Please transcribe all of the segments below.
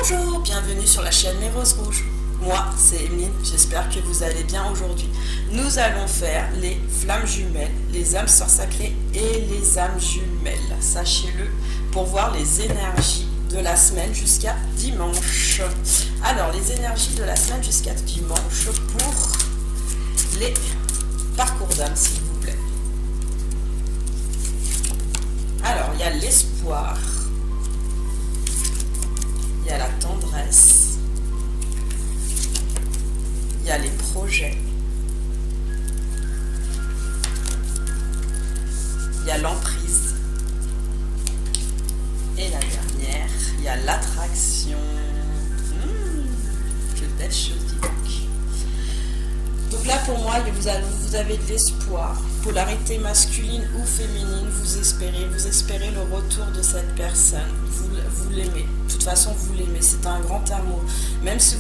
Bonjour, bienvenue sur la chaîne Les Roses Rouges. Moi, c'est Emeline, j'espère que vous allez bien aujourd'hui. Nous allons faire les flammes jumelles, les âmes sœurs sacrées et les âmes jumelles. Sachez-le, pour voir les énergies de la semaine jusqu'à dimanche. Alors, les énergies de la semaine jusqu'à dimanche pour les parcours d'âme, s'il vous plaît. Alors, il y a l'espoir. Il y a la tendresse, il y a les projets, il y a l'emprise, et la dernière, il y a l'attraction. Que belle chose, dis donc. Donc là, pour moi, vous avez de l'espoir. Polarité masculine ou féminine, vous espérez le retour de cette personne. Vous l'aimez. De toute façon, vous l'aimez. C'est un grand amour. Même si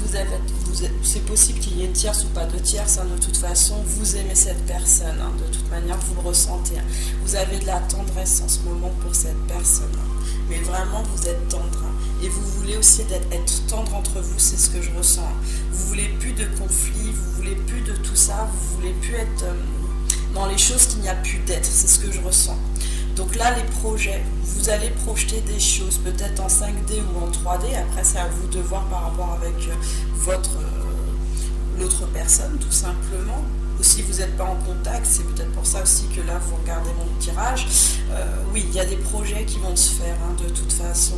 c'est possible qu'il y ait une tierce ou pas de tierce, de toute façon, vous aimez cette personne. De toute manière, vous le ressentez. Vous avez de la tendresse en ce moment pour cette personne. Mais vraiment, vous êtes tendre. Et vous voulez aussi être tendre entre vous, c'est ce que je ressens. Vous voulez plus de conflits, vous voulez plus de tout ça, vous voulez plus être dans les choses qu'il n'y a plus d'être, c'est ce que je ressens. Donc là, les projets, vous allez projeter des choses, peut-être en 5D ou en 3D, après c'est à vous de voir par rapport avec l'autre personne, tout simplement. Ou si vous n'êtes pas en contact, c'est peut-être pour ça aussi que là vous regardez mon tirage. Oui, il y a des projets qui vont se faire de toute façon.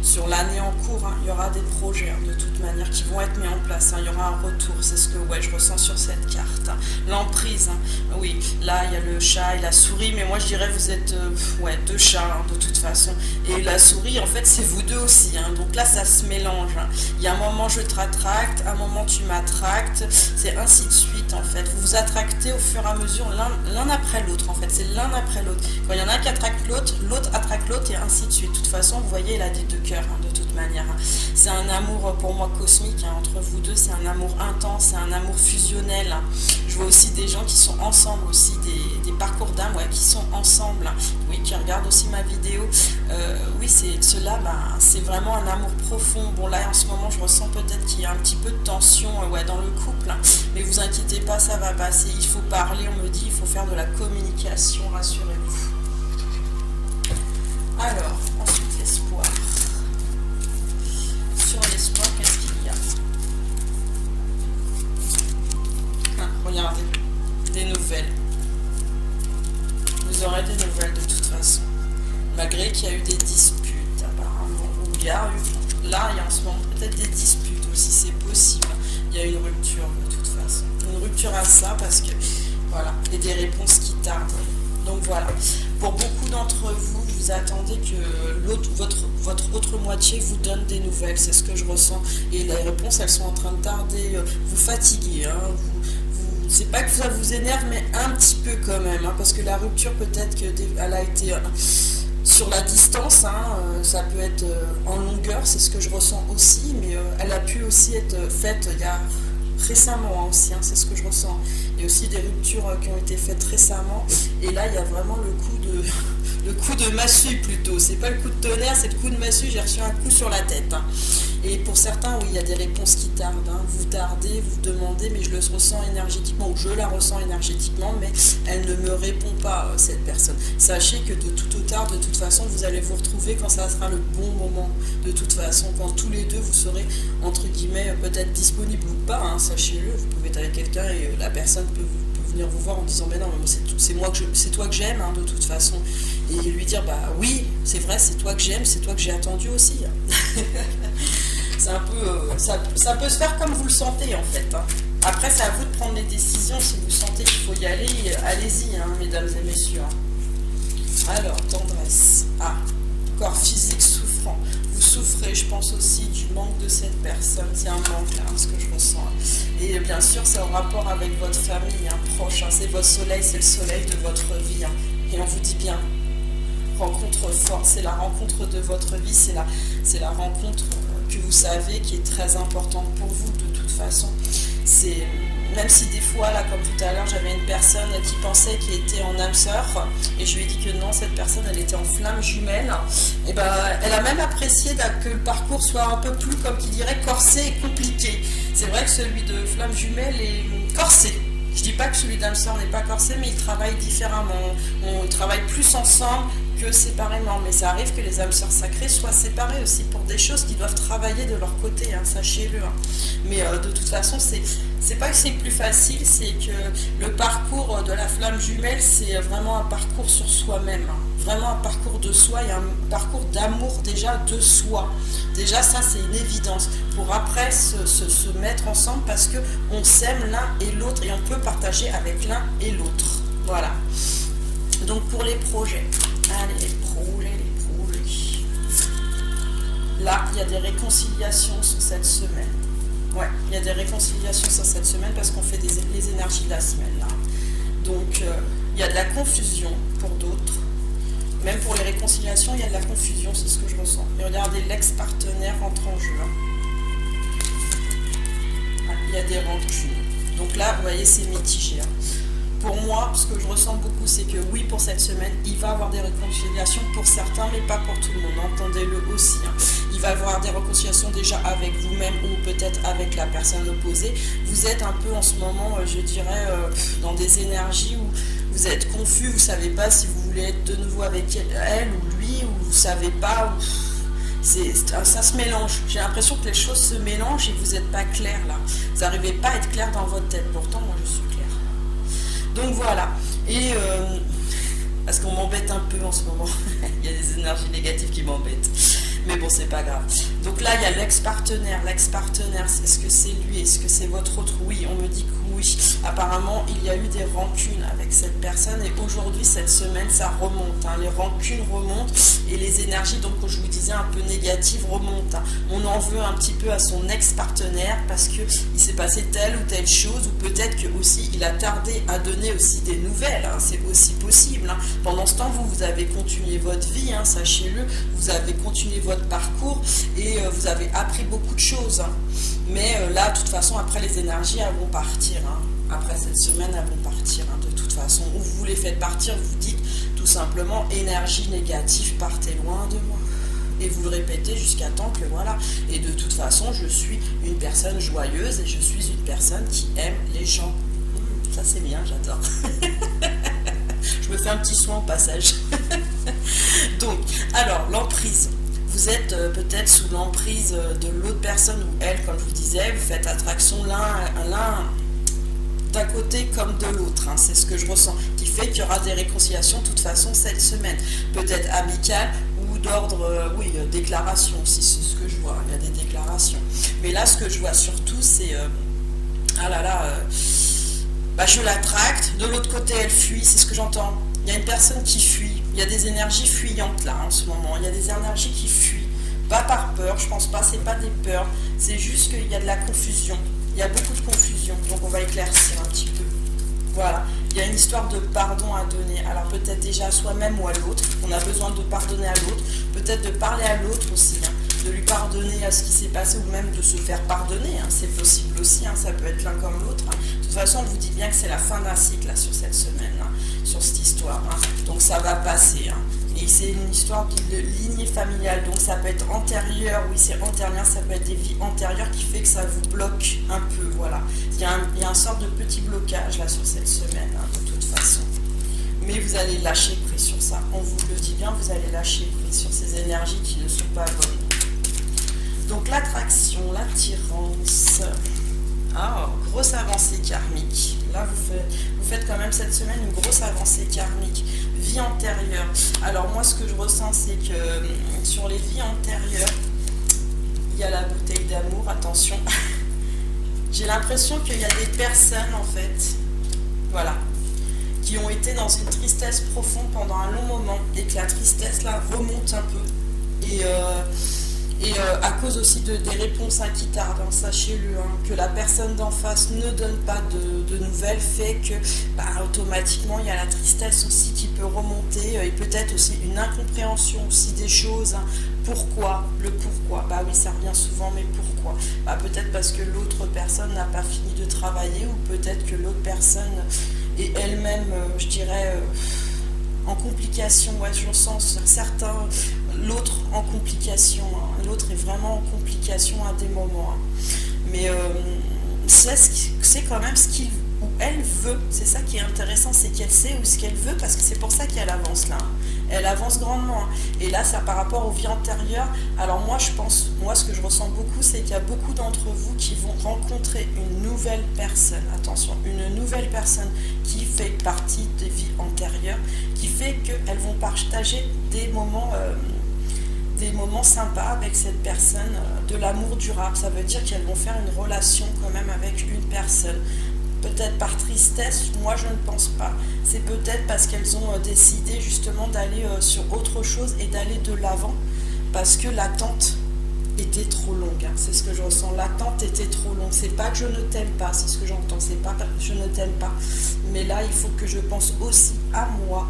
Sur l'année en cours, il y aura des projets de toute manière qui vont être mis en place. Il y aura un retour, c'est ce que je ressens sur cette carte. L'emprise, oui, là il y a le chat et la souris, mais moi je dirais vous êtes deux chats de toute façon. Et la souris, en fait, c'est vous deux aussi. Donc là ça se mélange. Il y a un moment je te rattracte, un moment tu m'attractes, c'est ainsi de suite en fait. Vous vous attractez au fur et à mesure l'un après l'autre en fait, c'est l'un après l'autre. Quand il y en a un qui attraque l'autre, l'autre attraque l'autre et ainsi de suite. De toute façon, vous voyez, il a des deux cœurs de toute manière. C'est un amour pour moi cosmique entre vous deux, c'est un amour intense, c'est un amour fusionnel. Je vois aussi des gens qui sont ensemble aussi, des parcours d'âme qui sont ensemble, oui, qui regardent aussi ma vidéo. Oui, cela, c'est vraiment un amour profond. Bon là en ce moment je ressens peut-être qu'il y a un petit peu de tension dans le couple, mais vous inquiétez pas, ça va passer. Il faut parler, on me dit, il faut faire de la communication, rassurez-vous. Alors, ensuite l'espoir. Sur l'espoir, qu'est-ce qu'il y a? Regardez, des nouvelles. Vous aurez des nouvelles de toute façon. Malgré qu'il y a eu des disputes apparemment. Ou il y a eu, là il y a en ce moment peut-être des disputes aussi, c'est possible. Il y a une rupture de toute façon. Une rupture à ça parce que, voilà, et des réponses qui tardent. Donc voilà, pour beaucoup d'entre vous, vous attendez que votre autre moitié vous donne des nouvelles, c'est ce que je ressens. Et les réponses, elles sont en train de tarder, vous fatiguez, c'est pas que ça vous énerve, mais un petit peu quand même, parce que la rupture, peut-être qu'elle a été sur la distance, ça peut être en longueur, c'est ce que je ressens aussi, mais elle a pu aussi être faite il y a récemment aussi, c'est ce que je ressens. Il y a aussi des ruptures qui ont été faites récemment, et là il y a vraiment le coup de massue plutôt. C'est pas le coup de tonnerre, c'est le coup de massue, j'ai reçu un coup sur la tête. Et pour certains, oui, il y a des réponses qui tardent. Vous tardez, vous demandez, mais je le ressens énergétiquement, ou je la ressens énergétiquement, mais elle ne me répond pas, cette personne. Sachez que de tout au tard, de toute façon, vous allez vous retrouver quand ça sera le bon moment. De toute façon, quand tous les deux, vous serez, entre guillemets, peut-être disponible ou pas, sachez-le. Vous pouvez être avec quelqu'un et la personne peut venir vous voir en disant mais non, c'est toi que j'aime de toute façon, et lui dire oui, c'est vrai, c'est toi que j'aime, c'est toi que j'ai attendu aussi. C'est un peu ça peut se faire comme vous le sentez en fait. Après c'est à vous de prendre les décisions. Si vous sentez qu'il faut y aller, allez-y, mesdames et messieurs. Alors, tendresse, corps physique souffrant, vous souffrez, je pense aussi du manque de cette personne, c'est un manque là, ce que je ressens. Et bien sûr c'est en rapport avec votre famille proche, c'est votre soleil, c'est le soleil de votre vie, et on vous dit bien, rencontre forte, c'est la rencontre de votre vie, c'est la rencontre que vous savez qui est très importante pour vous de toute façon. c'est même si des fois, là, comme tout à l'heure, j'avais une personne qui pensait qu'elle était en âme sœur, et je lui ai dit que non, cette personne, elle était en flamme jumelle, et ben, elle a même apprécié que le parcours soit un peu plus, comme qui dirait, corsé et compliqué. C'est vrai que celui de flamme jumelle est corsé. Je dis pas que celui d'âme sœur n'est pas corsé, mais ils travaillent différemment. On travaille plus ensemble que séparément. Mais ça arrive que les âmes sœurs sacrées soient séparées aussi pour des choses qui doivent travailler de leur côté, hein, sachez-le. Hein. Mais de toute façon, c'est pas que c'est plus facile, c'est que le parcours de la flamme jumelle, c'est vraiment un parcours sur soi-même. Hein. Vraiment un parcours de soi et un parcours d'amour déjà de soi. Déjà ça c'est une évidence pour après se mettre ensemble parce que on s'aime l'un et l'autre et on peut partager avec l'un et l'autre. Voilà. Donc pour les projets. Allez, les projets. Là, il y a des réconciliations sur cette semaine. Ouais, il y a des réconciliations sur cette semaine parce qu'on fait les énergies de la semaine là. Donc il y a de la confusion pour d'autres. Même pour les réconciliations, il y a de la confusion, c'est ce que je ressens. Et regardez, l'ex-partenaire entre en jeu. Il y a des rancunes. Donc là, vous voyez, c'est mitigé. Pour moi, ce que je ressens beaucoup, c'est que oui, pour cette semaine, il va y avoir des réconciliations pour certains, mais pas pour tout le monde. Entendez-le aussi. Il va y avoir des réconciliations déjà avec vous-même ou peut-être avec la personne opposée. Vous êtes un peu en ce moment, je dirais, dans des énergies où vous êtes confus, vous ne savez pas si vous voulez être de nouveau avec elle ou lui, ou vous ne savez pas. Ça se mélange. J'ai l'impression que les choses se mélangent et vous n'êtes pas clair là. Vous n'arrivez pas à être clair dans votre tête. Pourtant, moi, je suis claire. Donc voilà. Et parce qu'on m'embête un peu en ce moment. Il y a des énergies négatives qui m'embêtent. Mais bon, c'est pas grave. Donc là, il y a l'ex-partenaire. L'ex-partenaire, est-ce que c'est lui? Est-ce que c'est votre autre? Oui, on me dit que oui. Apparemment, il y a eu des rancunes avec cette personne et aujourd'hui, cette semaine, ça remonte. Hein. Les rancunes remontent et les énergies, donc, comme je vous disais, un peu négatives remontent. Hein. On en veut un petit peu à son ex-partenaire parce qu'il s'est passé telle ou telle chose ou peut-être que aussi il a tardé à donner aussi des nouvelles. Hein. C'est aussi possible. Hein. Pendant ce temps, vous avez continué votre vie, hein, sachez-le. Vous avez continué votre parcours et vous avez appris beaucoup de choses. Hein. Mais là, de toute façon, après les énergies, elles vont partir. Hein. Après cette semaine, elles vont partir. Hein, de toute façon, ou vous les faites partir, vous dites tout simplement énergie négative, partez loin de moi. Et vous le répétez jusqu'à temps que voilà. Et de toute façon, je suis une personne joyeuse et je suis une personne qui aime les gens. Ça c'est bien, j'adore. Je me fais un petit soin au passage. Donc, alors, l'emprise. Vous êtes peut-être sous l'emprise de l'autre personne ou elle, comme je vous disais, vous faites attraction l'un d'un côté comme de l'autre, hein, c'est ce que je ressens, qui fait qu'il y aura des réconciliations de toute façon cette semaine, peut-être amicales ou d'ordre, déclaration aussi, c'est ce que je vois, il y a des déclarations. Mais là, ce que je vois surtout, c'est, je la tracte, de l'autre côté, elle fuit, c'est ce que j'entends. Il y a une personne qui fuit, il y a des énergies fuyantes là en ce moment, il y a des énergies qui fuient, pas par peur, je pense pas, c'est pas des peurs, c'est juste qu'il y a de la confusion, il y a beaucoup de confusion, donc on va éclaircir un petit peu. Voilà, il y a une histoire de pardon à donner, alors peut-être déjà à soi-même ou à l'autre, on a besoin de pardonner à l'autre, peut-être de parler à l'autre aussi, hein, de lui pardonner à ce qui s'est passé ou même de se faire pardonner, hein, c'est possible aussi, hein, ça peut être l'un comme l'autre. Hein. De toute façon, on vous dit bien que c'est la fin d'un cycle là, sur cette semaine, hein, sur cette histoire, hein. Donc ça va passer. Hein. Et c'est une histoire de lignée familiale, donc ça peut être antérieur, oui c'est antérieur, ça peut être des vies antérieures qui fait que ça vous bloque un peu, voilà. Il y a un sort de petit blocage là sur cette semaine, hein, de toute façon. Mais vous allez lâcher prise sur ça, on vous le dit bien, vous allez lâcher prise sur ces énergies qui ne sont pas bonnes. Donc l'attraction, l'attirance, grosse avancée karmique. Là vous faites quand même cette semaine une grosse avancée karmique. Vie antérieure. Alors moi ce que je ressens c'est que sur les vies antérieures, il y a la bouteille d'amour, attention. J'ai l'impression qu'il y a des personnes en fait, voilà, qui ont été dans une tristesse profonde pendant un long moment et que la tristesse là remonte un peu. Et Et à cause aussi des réponses qui tardent, hein, sachez-le, hein, que la personne d'en face ne donne pas de nouvelles, fait que automatiquement il y a la tristesse aussi qui peut remonter, et peut-être aussi une incompréhension aussi des choses. Hein. Pourquoi? Le pourquoi. Bah oui, ça revient souvent, mais pourquoi? Peut-être parce que l'autre personne n'a pas fini de travailler, ou peut-être que l'autre personne est elle-même, je dirais, en complication. Ouais, je sens sur certains, l'autre en complication. Hein. L'autre est vraiment en complication à des moments. Hein. Mais c'est quand même ce qu'il ou elle veut. C'est ça qui est intéressant, c'est qu'elle sait où ce qu'elle veut, parce que c'est pour ça qu'elle avance là. Hein. Elle avance grandement. Hein. Et là, ça par rapport aux vies antérieures. Alors moi, je pense, moi, ce que je ressens beaucoup, c'est qu'il y a beaucoup d'entre vous qui vont rencontrer une nouvelle personne. Attention, une nouvelle personne qui fait partie des vies antérieures, qui fait qu'elles vont partager des moments sympas avec cette personne, de l'amour durable. Ça veut dire qu'elles vont faire une relation quand même avec une personne. Peut-être par tristesse, moi je ne pense pas. C'est peut-être parce qu'elles ont décidé justement d'aller sur autre chose et d'aller de l'avant, parce que l'attente était trop longue. Hein. C'est ce que je ressens. L'attente était trop longue. C'est pas que je ne t'aime pas, c'est ce que j'entends. C'est pas que je ne t'aime pas. Mais là, il faut que je pense aussi à moi.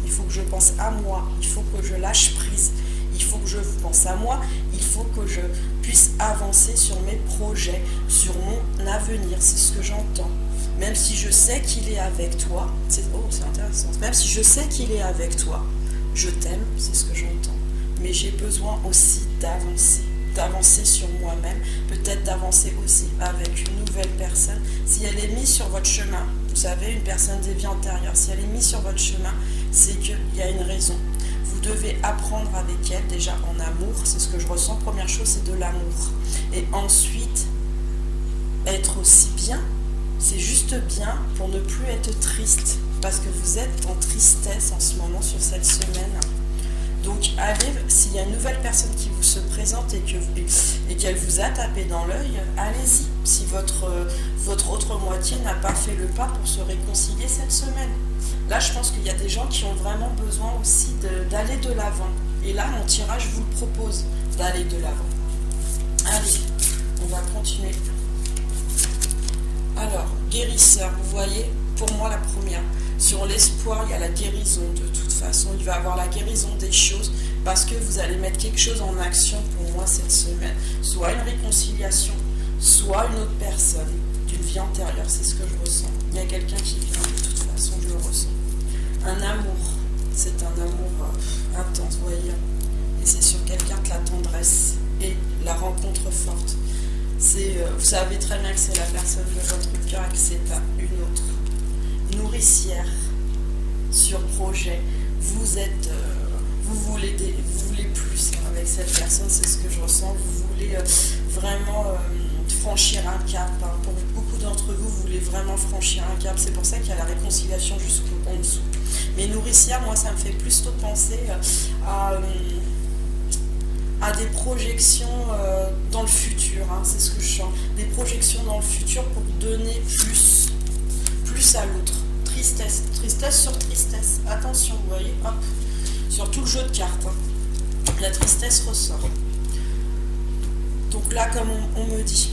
Il faut que je pense à moi. Il faut que je lâche prise. Il faut que je pense à moi, il faut que je puisse avancer sur mes projets, sur mon avenir, c'est ce que j'entends. Même si je sais qu'il est avec toi, c'est intéressant, même si je sais qu'il est avec toi, je t'aime, c'est ce que j'entends. Mais j'ai besoin aussi d'avancer sur moi-même, peut-être d'avancer aussi avec une nouvelle personne. Si elle est mise sur votre chemin, vous savez, une personne des vies antérieures, si elle est mise sur votre chemin, c'est qu'il y a une raison. Vous devez apprendre avec elle déjà en amour, c'est ce que je ressens. Première chose, c'est de l'amour. Et ensuite, être aussi bien, c'est juste bien pour ne plus être triste, parce que vous êtes en tristesse en ce moment sur cette semaine. Donc allez, s'il y a une nouvelle personne qui vous se présente et qu'elle vous a tapé dans l'œil, allez-y. Si votre autre moitié n'a pas fait le pas pour se réconcilier cette semaine. Là, je pense qu'il y a des gens qui ont vraiment besoin aussi d'aller de l'avant. Et là, mon tirage vous le propose, d'aller de l'avant. Allez, on va continuer. Alors, guérisseur, vous voyez, pour moi la première. Sur l'espoir, il y a la guérison de toute façon. Il va y avoir la guérison des choses parce que vous allez mettre quelque chose en action pour moi cette semaine. Soit une réconciliation, soit une autre personne d'une vie antérieure, c'est ce que je ressens. Il y a quelqu'un qui vient de toute façon, je le ressens. Un amour, c'est un amour intense, vous voyez. Et c'est sur quelqu'un de la tendresse et la rencontre forte. Vous savez très bien que c'est la personne de votre cœur et que c'est pas une autre. Nourricière, sur projet, vous voulez plus avec cette personne, c'est ce que je ressens. Vous voulez vraiment franchir un cap. Hein. Pour beaucoup d'entre vous, vous voulez vraiment franchir un cap. C'est pour ça qu'il y a la réconciliation jusqu'en dessous. Mais nourricière, moi, ça me fait plutôt penser à des projections dans le futur. Hein. C'est ce que je sens. Des projections dans le futur pour donner plus à l'autre. Tristesse sur tristesse. Attention, vous voyez, hop, sur tout le jeu de cartes. Hein. La tristesse ressort. Donc là, comme on me dit,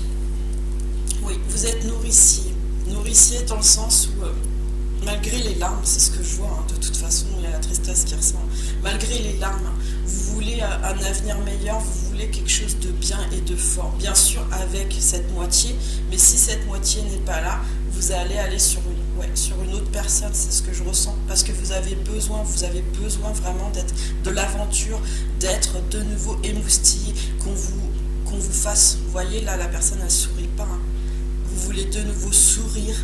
oui, vous êtes nourricier. Nourricier dans le sens où, malgré les larmes, c'est ce que je vois, hein, de toute façon, il y a la tristesse qui ressort. Malgré les larmes, vous voulez un avenir meilleur, vous voulez quelque chose de bien et de fort. Bien sûr, avec cette moitié, mais si cette moitié n'est pas là, vous allez aller sur une autre personne, c'est ce que je ressens, parce que vous avez besoin vraiment d'être de l'aventure, d'être de nouveau émoustillé, qu'on vous fasse, vous voyez là, la personne elle sourit pas, hein. Vous voulez de nouveau sourire,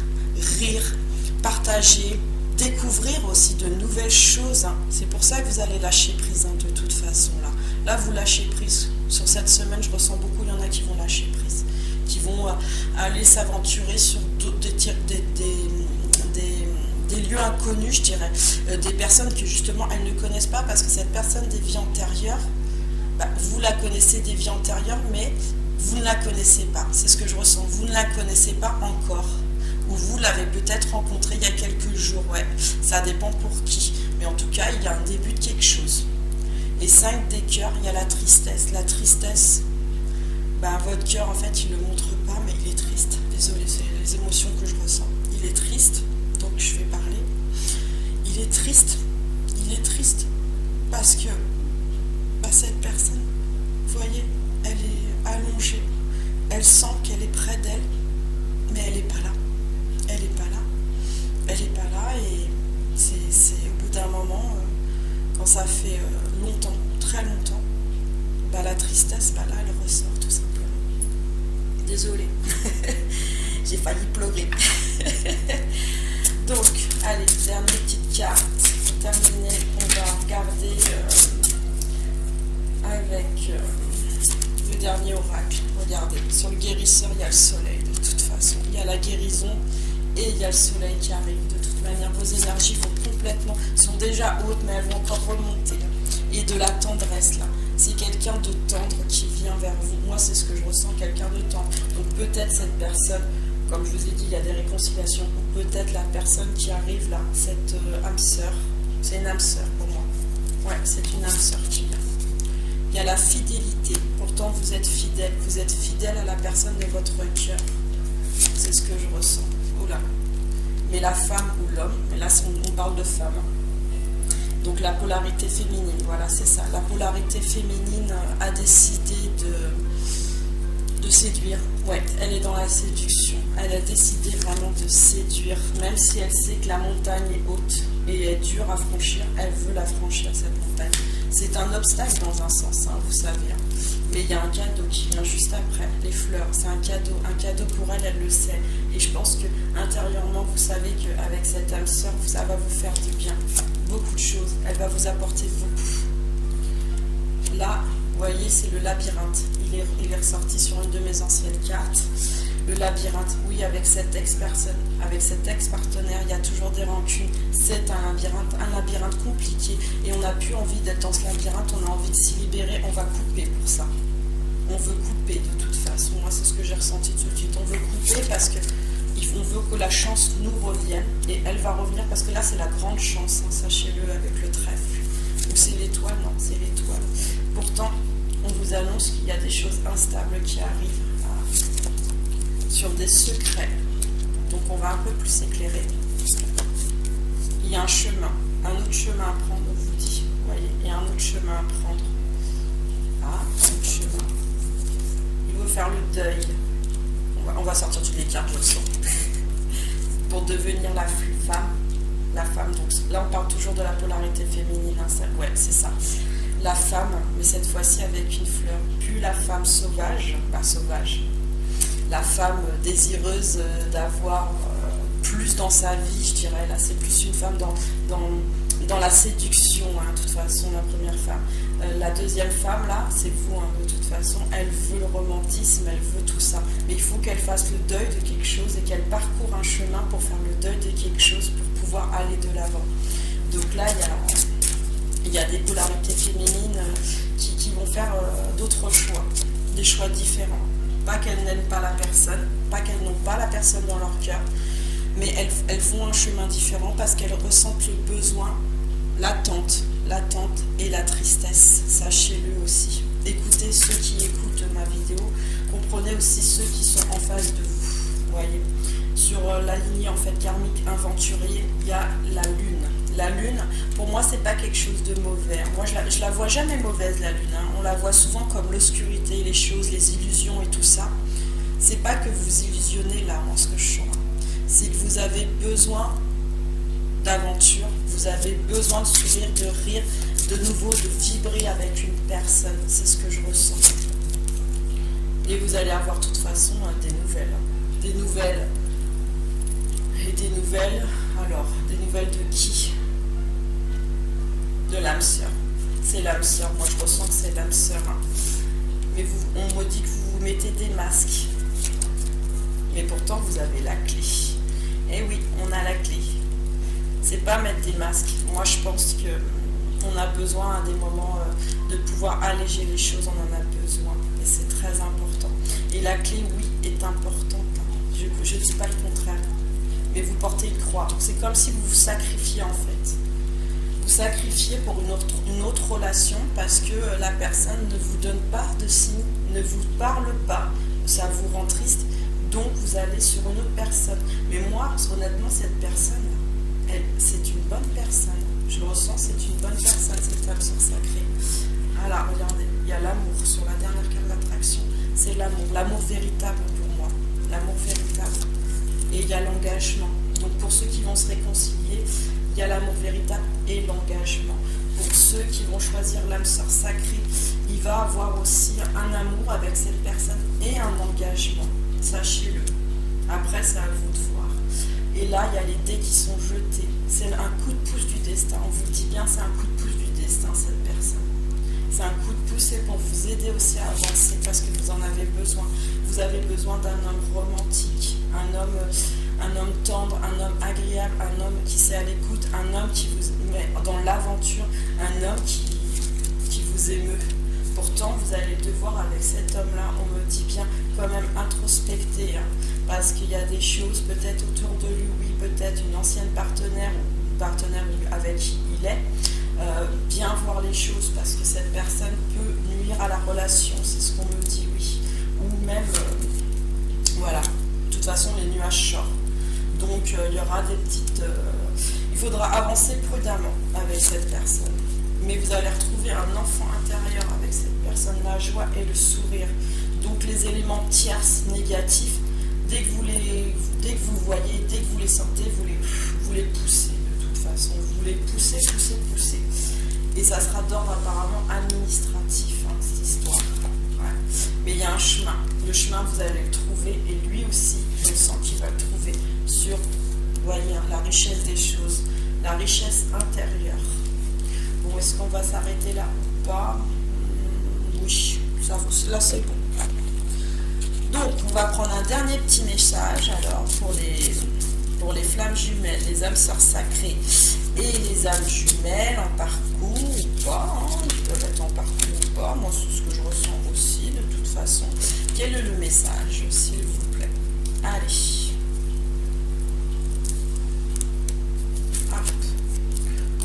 rire, partager, découvrir aussi de nouvelles choses, hein. C'est pour ça que vous allez lâcher prise, hein, de toute façon là vous lâchez prise, sur cette semaine je ressens beaucoup, il y en a qui vont lâcher prise, qui vont aller s'aventurer sur des lieux inconnus, je dirais, des personnes que justement elles ne connaissent pas, parce que cette personne des vies antérieures, vous la connaissez des vies antérieures, mais vous ne la connaissez pas, c'est ce que je ressens, vous ne la connaissez pas encore, ou vous l'avez peut-être rencontrée il y a quelques jours, ouais, ça dépend pour qui, mais en tout cas il y a un début de quelque chose. Et 5 des cœurs, il y a la tristesse. La tristesse, ben, votre cœur, en fait, il ne le montre pas, mais il est triste. Désolée, c'est les émotions que je ressens. Il est triste, donc je vais parler. Il est triste parce que ben, cette personne, vous voyez, elle est allongée. Elle sent qu'elle est près d'elle, mais elle n'est pas là. Elle n'est pas là. Elle n'est pas là et c'est au bout d'un moment, quand ça fait longtemps, très longtemps, bah, la tristesse, bah, là, elle ressort tout simplement. Désolée, j'ai failli pleurer. Donc, allez, dernière petite carte. Pour terminer, on va regarder avec le dernier oracle. Regardez, sur le guérisseur, il y a le soleil de toute façon. Il y a la guérison et il y a le soleil qui arrive. De toute manière, vos énergies sont déjà hautes, mais elles vont encore remonter. Et de la tendresse, là. C'est quelqu'un de tendre qui vient vers vous. Moi, c'est ce que je ressens, quelqu'un de tendre. Donc peut-être cette personne, comme je vous ai dit, il y a des réconciliations, ou peut-être la personne qui arrive là, cette âme sœur. C'est une âme sœur pour moi. Ouais, c'est une âme sœur qui vient. Il y a la fidélité. Pourtant, vous êtes fidèle à la personne de votre cœur. C'est ce que je ressens. Oula. Mais la femme ou l'homme, mais là on parle de femme. Donc la polarité féminine, voilà, c'est ça. La polarité féminine a décidé de séduire. Ouais, elle est dans la séduction. Elle a décidé vraiment de séduire, même si elle sait que la montagne est haute et est dure à franchir, elle veut la franchir, cette montagne. C'est un obstacle dans un sens, hein, vous savez. Hein. Mais il y a un cadeau qui vient juste après, les fleurs. C'est un cadeau pour elle, elle le sait. Et je pense que intérieurement, vous savez qu'avec cette âme sœur, ça va vous faire du bien. Beaucoup de choses. Elle va vous apporter beaucoup. Là, vous voyez, c'est le labyrinthe. Il est ressorti sur une de mes anciennes cartes. Le labyrinthe, oui, avec cette ex-personne, avec cet ex-partenaire, il y a toujours des rancunes. C'est un labyrinthe compliqué. Et on n'a plus envie d'être dans ce labyrinthe, on a envie de s'y libérer, on va couper pour ça. On veut couper de toute façon. Moi, c'est ce que j'ai ressenti tout de suite. On veut couper parce que on veut que la chance nous revienne. Et elle va revenir parce que là, c'est la grande chance, hein, sachez-le, avec le trèfle. Ou c'est l'étoile, non, c'est l'étoile. Pourtant, on vous annonce qu'il y a des choses instables qui arrivent sur des secrets. Donc, on va un peu plus s'éclairer. Il y a un chemin, un autre chemin à prendre, on vous dit. Vous voyez, il y a un autre chemin à prendre. Ah, un autre chemin. Il faut faire le deuil. On va sortir toutes les cartes, je le sens. Pour devenir la femme. La femme, donc là on parle toujours de la polarité féminine. Hein, ouais, c'est ça. La femme, mais cette fois-ci avec une fleur. Plus la femme sauvage, pas sauvage. La femme désireuse d'avoir plus dans sa vie, je dirais. Là, c'est plus une femme dans la séduction, hein, de toute façon, la première femme. La deuxième femme, là, c'est vous, hein, de toute façon. Elle veut le romantisme, elle veut tout ça. Mais il faut qu'elle fasse le deuil de quelque chose et qu'elle parcourt un chemin pour faire le deuil de quelque chose pour pouvoir aller de l'avant. Donc là, il y a des polarités féminines qui vont faire d'autres choix, des choix différents. Pas qu'elles n'aiment pas la personne, pas qu'elles n'ont pas la personne dans leur cœur, mais elles font un chemin différent parce qu'elles ressentent le besoin, l'attente et la tristesse. Sachez-le aussi. Écoutez ceux qui écoutent ma vidéo, comprenez aussi ceux qui sont en face de vous. Voyez, sur la lignée en fait karmique aventurier, il y a la lune. La lune, pour moi, c'est pas quelque chose de mauvais. Moi, je la vois jamais mauvaise, la lune. Hein. On la voit souvent comme l'obscurité, les choses, les illusions et tout ça. C'est pas que vous illusionnez là, moi, ce que je sens. C'est que vous avez besoin d'aventure, vous avez besoin de sourire, de rire, de nouveau, de vibrer avec une personne. C'est ce que je ressens. Et vous allez avoir de toute façon des nouvelles. Des nouvelles. Et des nouvelles, alors, des nouvelles de qui ? De l'âme sœur. C'est l'âme sœur. Moi, je ressens que c'est l'âme sœur. Hein. Mais on me dit que vous vous mettez des masques. Mais pourtant, vous avez la clé. Eh oui, on a la clé. C'est pas mettre des masques. Moi, je pense qu'on a besoin à des moments de pouvoir alléger les choses. On en a besoin. Et c'est très important. Et la clé, oui, est importante. Je ne dis pas le contraire. Mais vous portez une croix. C'est comme si vous vous sacrifiez, en fait. vous sacrifiez pour une autre relation parce que la personne ne vous donne pas de signe, ne vous parle pas, ça vous rend triste, donc vous allez sur une autre personne. Mais moi, honnêtement, cette personne, c'est une bonne personne. Je le ressens, c'est une bonne personne, cette âme sœur sacrée. Voilà, regardez, il y a l'amour sur la dernière carte d'attraction. C'est l'amour véritable pour moi, l'amour véritable. Et il y a l'engagement. Donc pour ceux qui vont se réconcilier, il y a l'amour véritable et l'engagement. Pour ceux qui vont choisir l'âme sœur sacrée, il va avoir aussi un amour avec cette personne et un engagement. Sachez-le. Après, c'est à vous de voir. Et là, il y a les dés qui sont jetés. C'est un coup de pouce du destin. On vous dit bien, c'est un coup de pouce du destin, cette personne. C'est un coup de pouce pour vous aider aussi à avancer parce que vous en avez besoin. Vous avez besoin d'un homme romantique, un homme tendre, un homme agréable, un homme qui sait à l'écoute, un homme qui vous met dans l'aventure, un homme qui vous émeut. Pourtant, vous allez devoir avec cet homme-là, on me dit bien, quand même introspecter, hein, parce qu'il y a des choses peut-être autour de lui, oui, peut-être une ancienne partenaire ou partenaire avec qui il est, bien voir les choses, parce que cette personne peut nuire à la relation, c'est ce qu'on me dit, oui. Ou même, voilà, de toute façon, les nuages sortent. Donc, il y aura des petites... il faudra avancer prudemment avec cette personne. Mais vous allez retrouver un enfant intérieur avec cette personne, la joie et le sourire. Donc les éléments tierces négatifs, dès que vous voyez, dès que vous les sentez, vous les poussez de toute façon. Vous les poussez. Et ça sera d'ordre apparemment administratif, hein, cette histoire. Ouais. Mais il y a un chemin. Le chemin, vous allez le trouver. Et lui aussi, je sens qu'il va le trouver sur, voyez, la richesse des choses, la richesse intérieure. Bon, est-ce qu'on va s'arrêter là ou pas? Oui, là c'est bon. Donc, on va prendre un dernier petit message alors pour les flammes jumelles, les âmes sœurs sacrées et les âmes jumelles en parcours ou pas, hein, ils peuvent être en parcours ou pas, moi c'est ce que je ressens aussi de toute façon. Quel est le message, s'il vous plaît? Allez.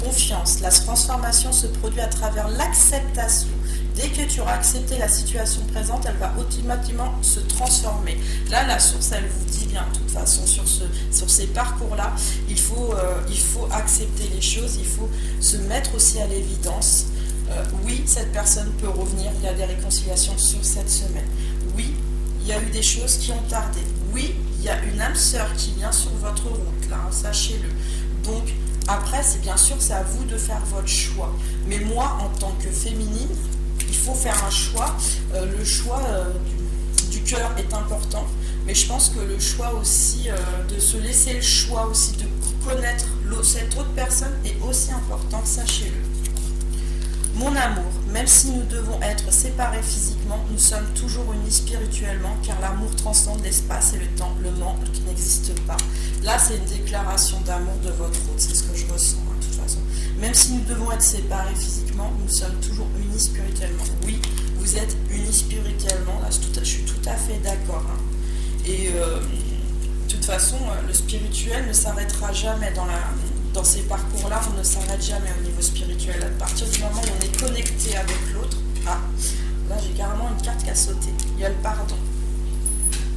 Confiance. La transformation se produit à travers l'acceptation. Dès que tu auras accepté la situation présente, elle va automatiquement se transformer. Là, la source, elle vous dit bien, de toute façon, sur ces parcours-là, il faut accepter les choses, il faut se mettre aussi à l'évidence. Oui, cette personne peut revenir, il y a des réconciliations sur cette semaine. Oui, il y a eu des choses qui ont tardé. Oui, il y a une âme sœur qui vient sur votre route, là, hein, sachez-le. Donc, après, c'est à vous de faire votre choix. Mais moi, en tant que féminine, il faut faire un choix. Le choix du cœur est important, mais je pense que le choix aussi, de se laisser le choix aussi de connaître cette autre personne est aussi important, sachez-le. Mon amour, même si nous devons être séparés physiquement, nous sommes toujours unis spirituellement, car l'amour transcende l'espace et le temps, le manque qui n'existe pas. Là, c'est une déclaration d'amour de votre hôte, c'est ce que je ressens, hein, de toute façon. Même si nous devons être séparés physiquement, nous sommes toujours unis spirituellement. Oui, vous êtes unis spirituellement, là, je suis tout à fait d'accord. Hein. Et de toute façon, le spirituel ne s'arrêtera jamais dans ces parcours-là, on ne s'arrête jamais au niveau spirituel. À partir du moment où on est connecté avec l'autre, ah, là j'ai carrément une carte qui a sauté. Il y a le pardon.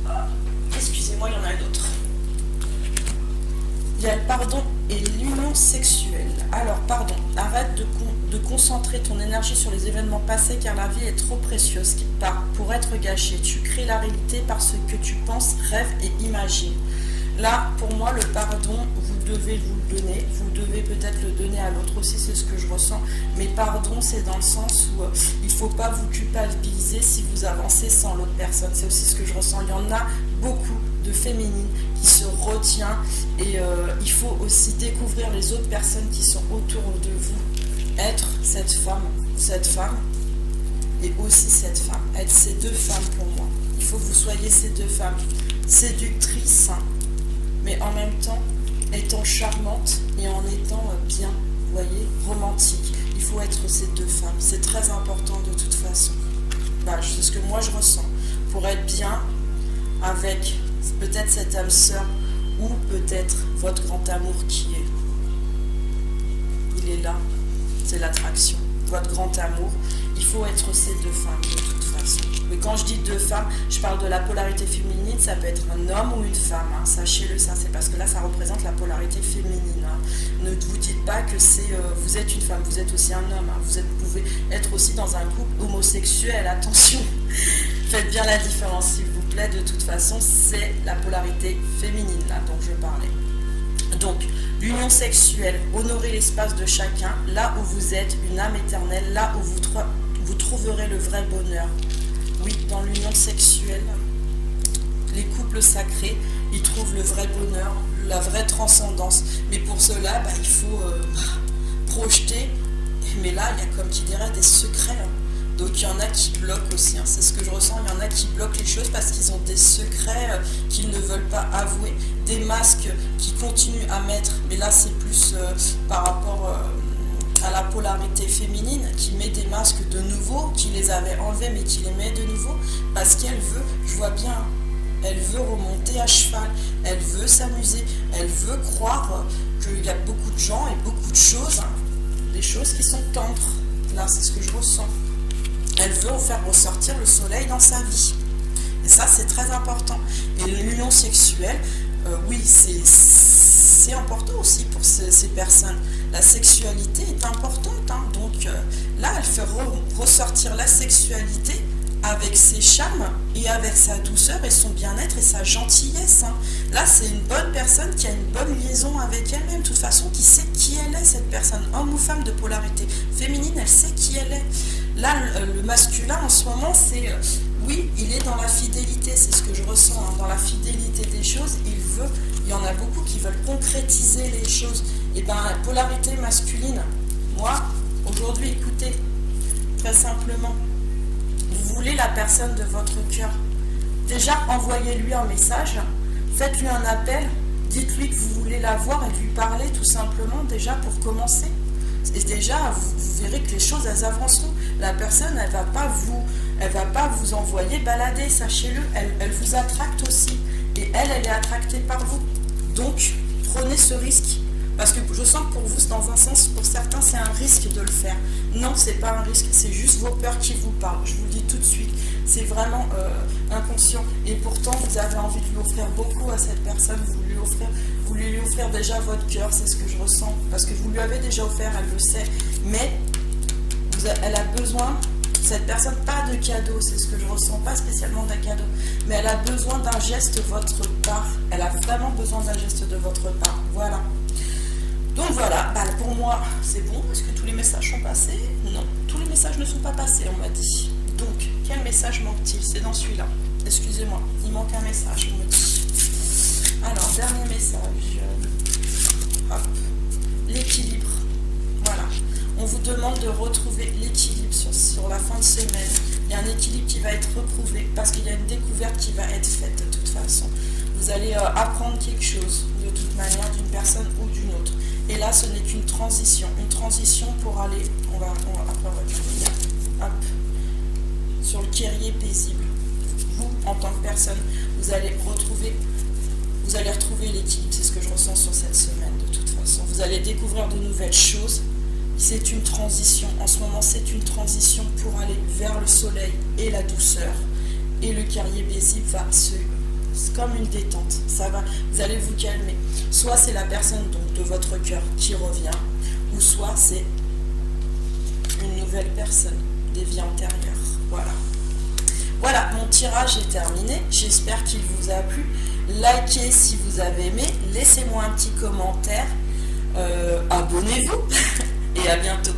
Ah, excusez-moi, il y en a une autre. Il y a le pardon et l'union sexuelle. Alors, pardon, arrête de concentrer ton énergie sur les événements passés car la vie est trop précieuse pour être gâchée. Tu crées la réalité par ce que tu penses, rêves et imagines. Là, pour moi, le pardon, vous devez vous le donner. Vous devez peut-être le donner à l'autre aussi, c'est ce que je ressens. Mais pardon, c'est dans le sens où il ne faut pas vous culpabiliser si vous avancez sans l'autre personne. C'est aussi ce que je ressens. Il y en a beaucoup de féminines qui se retient et il faut aussi découvrir les autres personnes qui sont autour de vous. Être cette femme et aussi cette femme. Être ces deux femmes pour moi. Il faut que vous soyez ces deux femmes séductrices, mais en même temps étant charmante et en étant bien, vous voyez, romantique. Il faut être ces deux femmes, c'est très important de toute façon. C'est ce que moi je ressens. Pour être bien avec peut-être cette âme sœur ou peut-être votre grand amour qui est il est là. C'est l'attraction, votre grand amour. Il faut être ces deux femmes de toute façon. Mais quand je dis deux femmes, je parle de la polarité féminine, ça peut être un homme ou une femme, hein. Sachez-le, ça c'est parce que là ça représente la polarité féminine, hein. Ne vous dites pas que vous êtes une femme, vous êtes aussi un homme, hein. Vous pouvez être aussi dans un couple homosexuel, attention. Faites bien la différence s'il vous plaît, de toute façon c'est la polarité féminine là dont je parlais. Donc, l'union sexuelle, honorez l'espace de chacun, là où vous êtes, une âme éternelle, là où vous trouverez le vrai bonheur. Oui, dans l'union sexuelle, les couples sacrés, ils trouvent le vrai bonheur, la vraie transcendance. Mais pour cela, il faut projeter. Mais là, il y a comme qui dirait des secrets, hein. Donc il y en a qui bloquent aussi, hein. C'est ce que je ressens, il y en a qui bloquent les choses parce qu'ils ont des secrets qu'ils ne veulent pas avouer, des masques qui continuent à mettre, mais là c'est plus par rapport à la polarité féminine qui met des masques de nouveau, qui les avait enlevés mais qui les met de nouveau, parce qu'elle veut, je vois bien, elle veut remonter à cheval, elle veut s'amuser, elle veut croire qu'il y a beaucoup de gens et beaucoup de choses, hein, des choses qui sont tendres, là c'est ce que je ressens. Elle veut faire ressortir le soleil dans sa vie. Et ça, c'est très important. Et l'union sexuelle, oui, c'est important aussi pour ces personnes. La sexualité est importante, hein. Donc là, elle fait ressortir la sexualité avec ses charmes et avec sa douceur et son bien-être et sa gentillesse, hein. Là, c'est une bonne personne qui a une bonne liaison avec elle-même, de toute façon, qui sait qui elle est, cette personne, homme ou femme de polarité féminine, elle sait qui elle est. Là, le masculin, en ce moment, c'est... oui, il est dans la fidélité, c'est ce que je ressens, hein, dans la fidélité des choses, il y en a beaucoup qui veulent concrétiser les choses. Et bien, la polarité masculine, moi, aujourd'hui, écoutez, très simplement, vous voulez la personne de votre cœur. Déjà, envoyez-lui un message, faites-lui un appel, dites-lui que vous voulez la voir et lui parler tout simplement, déjà pour commencer. Et déjà, vous verrez que les choses, elles avanceront. La personne, elle va pas vous envoyer balader, sachez-le. Elle vous attracte aussi. Et elle est attractée par vous. Donc, prenez ce risque. Parce que je sens que pour vous, dans un sens, pour certains, c'est un risque de le faire. Non, c'est pas un risque, c'est juste vos peurs qui vous parlent. Je vous le dis tout de suite. C'est vraiment inconscient. Et pourtant, vous avez envie de lui offrir beaucoup à cette personne. Vous lui offrir déjà votre cœur, c'est ce que je ressens. Parce que vous lui avez déjà offert, elle le sait. Mais elle a besoin, cette personne, pas de cadeau, c'est ce que je ressens, pas spécialement d'un cadeau. Mais elle a besoin d'un geste de votre part. Elle a vraiment besoin d'un geste de votre part. Voilà. Donc voilà, pour moi, c'est bon. Est-ce que tous les messages sont passés? Non, tous les messages ne sont pas passés, on m'a dit. Donc, quel message manque-t-il? C'est dans celui-là. Excusez-moi, il manque un message, on me dit. Alors, dernier message. Hop. L'équilibre. Voilà. On vous demande de retrouver l'équilibre sur la fin de semaine. Il y a un équilibre qui va être retrouvé parce qu'il y a une découverte qui va être faite de toute façon. Vous allez apprendre quelque chose de toute manière d'une personne ou d'une autre. Et là, ce n'est qu'une transition. Une transition pour aller, après on va revenir, hop, sur le guerrier paisible. Vous, en tant que personne, vous allez retrouver l'équilibre. C'est ce que je ressens sur cette semaine de toute façon. Vous allez découvrir de nouvelles choses. C'est une transition. En ce moment, c'est une transition pour aller vers le soleil et la douceur. Et le guerrier paisible va c'est comme une détente, ça va, vous allez vous calmer. Soit c'est la personne donc de votre cœur qui revient, ou soit c'est une nouvelle personne, des vies antérieures. Voilà. Voilà, mon tirage est terminé. J'espère qu'il vous a plu. Likez si vous avez aimé, laissez-moi un petit commentaire, abonnez-vous et à bientôt.